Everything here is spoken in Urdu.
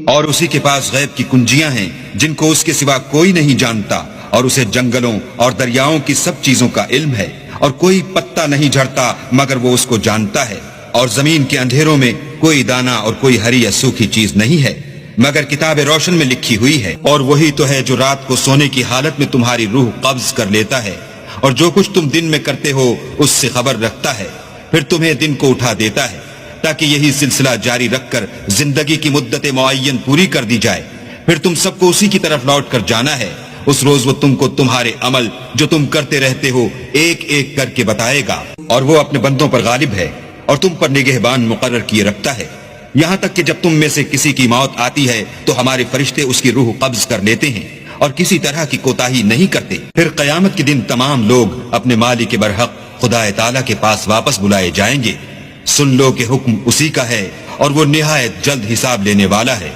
اور اسی کے پاس غیب کی کنجیاں ہیں جن کو اس کے سوا کوئی نہیں جانتا، اور اسے جنگلوں اور دریاؤں کی سب چیزوں کا علم ہے، اور کوئی پتا نہیں جھڑتا مگر وہ اس کو جانتا ہے، اور زمین کے اندھیروں میں کوئی دانہ اور کوئی ہری یا سوکھی چیز نہیں ہے مگر کتاب روشن میں لکھی ہوئی ہے۔ اور وہی تو ہے جو رات کو سونے کی حالت میں تمہاری روح قبض کر لیتا ہے، اور جو کچھ تم دن میں کرتے ہو اس سے خبر رکھتا ہے، پھر تمہیں دن کو اٹھا دیتا ہے تاکہ یہی سلسلہ جاری رکھ کر زندگی کی مدت معین پوری کر دی جائے، پھر تم سب کو اسی کی طرف لوٹ کر جانا ہے۔ اس روز وہ تم کو تمہارے عمل جو تم کرتے رہتے ہو ایک ایک کر کے بتائے گا، اور وہ اپنے بندوں پر غالب ہے اور تم پر نگہبان مقرر کیے رکھتا ہے، یہاں تک کہ جب تم میں سے کسی کی موت آتی ہے تو ہمارے فرشتے اس کی روح قبض کر لیتے ہیں اور کسی طرح کی کوتاہی نہیں کرتے۔ پھر قیامت کے دن تمام لوگ اپنے مالک برحق خدا تعالیٰ کے پاس واپس بلائے جائیں گے۔ سن لو کہ حکم اسی کا ہے اور وہ نہایت جلد حساب لینے والا ہے۔